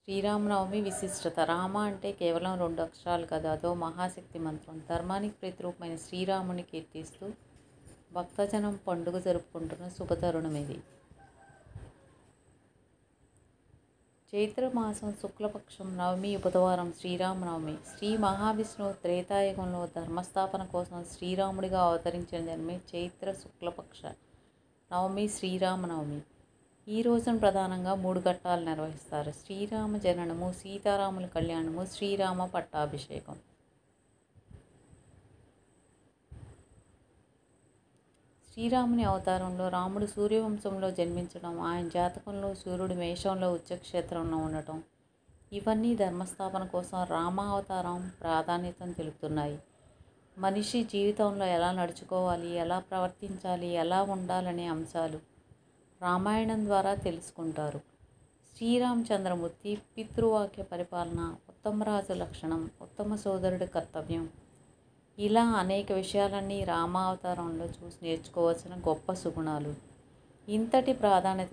శ్రీరామనవమి విశిష్టత. రామ అంటే కేవలం 2 అక్షరాలు కాదు, అదో మహాశక్తి మంత్రం. ధర్మానికి ప్రతిరూపమైన శ్రీరాముని కీర్తిస్తూ భక్తజనం పండుగ జరుపుకుంటున్న శుభతరుణం ఇది. చైత్రమాసం శుక్లపక్షం నవమి బుధవారం శ్రీరామనవమి. శ్రీ మహావిష్ణువు త్రేతాయుగంలో ధర్మస్థాపన కోసం శ్రీరాముడిగా అవతరించిన జన్మే చైత్ర శుక్లపక్ష నవమి శ్రీరామనవమి. ఈ రోజున ప్రధానంగా 3 ఘట్టాలు నిర్వహిస్తారు: శ్రీరామ జననము, సీతారాముల కళ్యాణము, శ్రీరామ పట్టాభిషేకం. శ్రీరాముని అవతారంలో రాముడు సూర్యవంశంలో జన్మించడం, ఆయన జాతకంలో సూర్యుడు మేషంలో ఉచ్చక్షేత్రంలో ఉండటం, ఇవన్నీ ధర్మస్థాపన కోసం రామావతారం ప్రాధాన్యతను తెలుపుతున్నాయి. మనిషి జీవితంలో ఎలా నడుచుకోవాలి, ఎలా ప్రవర్తించాలి, ఎలా ఉండాలనే అంశాలు రామాయణం ద్వారా తెలుసుకుంటారు. శ్రీరామచంద్రమూర్తి పితృవాక్య పరిపాలన, ఉత్తమరాజు లక్షణం, ఉత్తమ సోదరుడి కర్తవ్యం, ఇలా అనేక విషయాలన్నీ రామావతారంలో చూసి నేర్చుకోవాల్సిన గొప్ప సుగుణాలు. ఇంతటి ప్రాధాన్యత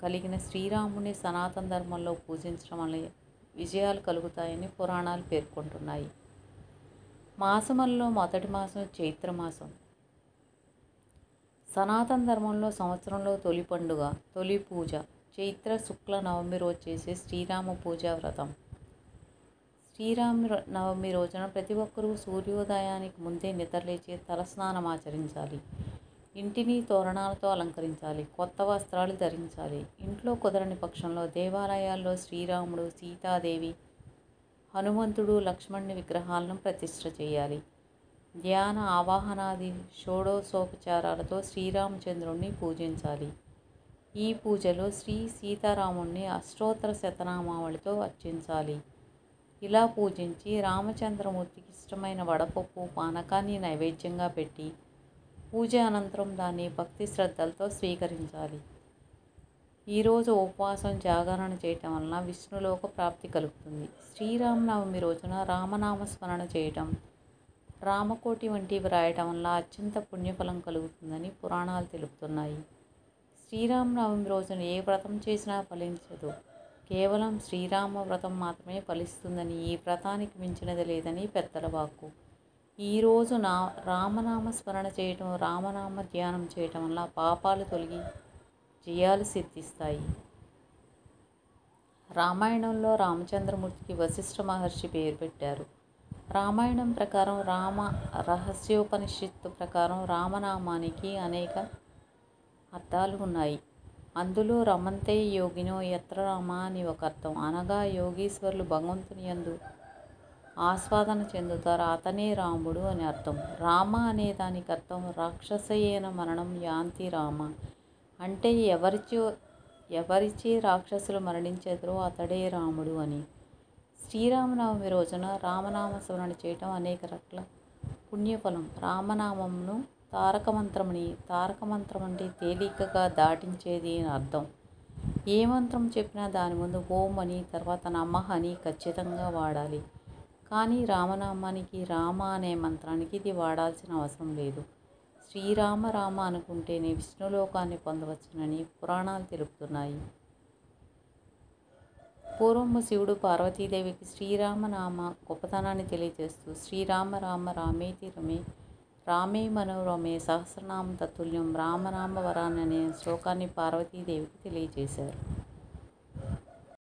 కలిగిన శ్రీరాముని సనాతన ధర్మంలో పూజించడం వల్ల విజయాలు కలుగుతాయని పురాణాలు పేర్కొంటున్నాయి. మాసములలో మొదటి మాసం చైత్రమాసం. సనాతన ధర్మంలో సంవత్సరంలో తొలి పండుగ, తొలి పూజ చైత్ర శుక్ల నవమి రోజు చేసే శ్రీరామ పూజా వ్రతం. శ్రీరామ నవమి రోజున ప్రతి ఒక్కరూ సూర్యోదయానికి ముందే నిద్రలేచి తలస్నానం ఆచరించాలి. ఇంటిని తోరణాలతో అలంకరించాలి. కొత్త వస్త్రాలు ధరించాలి. ఇంట్లో కుదరని పక్షంలో దేవాలయాల్లో శ్రీరాముడు, సీతాదేవి, హనుమంతుడు, లక్ష్మణుని విగ్రహాలను ప్రతిష్ఠ చేయాలి. ధ్యాన ఆవాహనాది షోడశోపచారాలతో శ్రీరామచంద్రుణ్ణి పూజించాలి. ఈ పూజలో శ్రీ సీతారాముణ్ణి అష్టోత్తర శతనామావళితో అర్చించాలి. ఇలా పూజించి రామచంద్రమూర్తికి ఇష్టమైన వడపప్పు, పానకాన్ని నైవేద్యంగా పెట్టి పూజ అనంతరం దాన్ని భక్తి శ్రద్ధలతో స్వీకరించాలి. ఈరోజు ఉపవాసం, జాగరణ చేయటం వలన విష్ణులోక ప్రాప్తి కలుగుతుంది. శ్రీరామనవమి రోజున రామనామస్మరణ చేయటం, రామకోటి వంటివి రాయటం వల్ల అత్యంత పుణ్యఫలం కలుగుతుందని పురాణాలు తెలుపుతున్నాయి. శ్రీరామనవమి రోజున ఏ వ్రతం చేసినా ఫలించదు, కేవలం శ్రీరామ వ్రతం మాత్రమే ఫలిస్తుందని, ఈ వ్రతానికి మించినది లేదని పెద్దల వాక్కు. ఈరోజు రామనామ స్మరణ చేయటం, రామనామ ధ్యానం చేయటం వల్ల పాపాలు తొలగి జయాలు సిద్ధిస్తాయి. రామాయణంలో రామచంద్రమూర్తికి వశిష్ఠ మహర్షి పేరు పెట్టారు. రామాయణం ప్రకారం, రామ రహస్యోపనిషత్తు ప్రకారం రామనామానికి అనేక అర్థాలు ఉన్నాయి. అందులో రమంతే యోగినో యత్ర రామ అని ఒక అర్థం, అనగా యోగీశ్వరులు భగవంతుని యందు ఆస్వాదన చెందుతారు, అతనే రాముడు అని అర్థం. రామ అనే దానికి అర్థం రాక్షసయేన మరణం యాంతి రామ, అంటే ఎవరిచే రాక్షసులు మరణించేదరో అతడే రాముడు అని. శ్రీరామనవమి రోజున రామనామ స్మరణ చేయటం అనేక రకాల పుణ్యఫలం. రామనామంను తారకమంత్రం అంటే తేలికగా దాటించేది అని అర్థం. ఏ మంత్రం చెప్పినా దాని ముందు ఓం అని, తర్వాత నమః అని ఖచ్చితంగా వాడాలి. కానీ రామనామానికి, రామ అనే మంత్రానికి ఇది వాడాల్సిన అవసరం లేదు. శ్రీరామ రామ అనుకుంటేనే విష్ణులోకాన్ని పొందవచ్చునని పురాణాలు తెలుపుతున్నాయి. పూర్వము శివుడు పార్వతీదేవికి శ్రీరామనామ గొప్పతనాన్ని తెలియజేస్తూ శ్రీరామ రామ రామేతి రమే రామే మనోరమే సహస్రనామ తత్తుల్యం రామనామ వరాన్ని అనే శ్లోకాన్ని పార్వతీదేవికి తెలియజేశారు.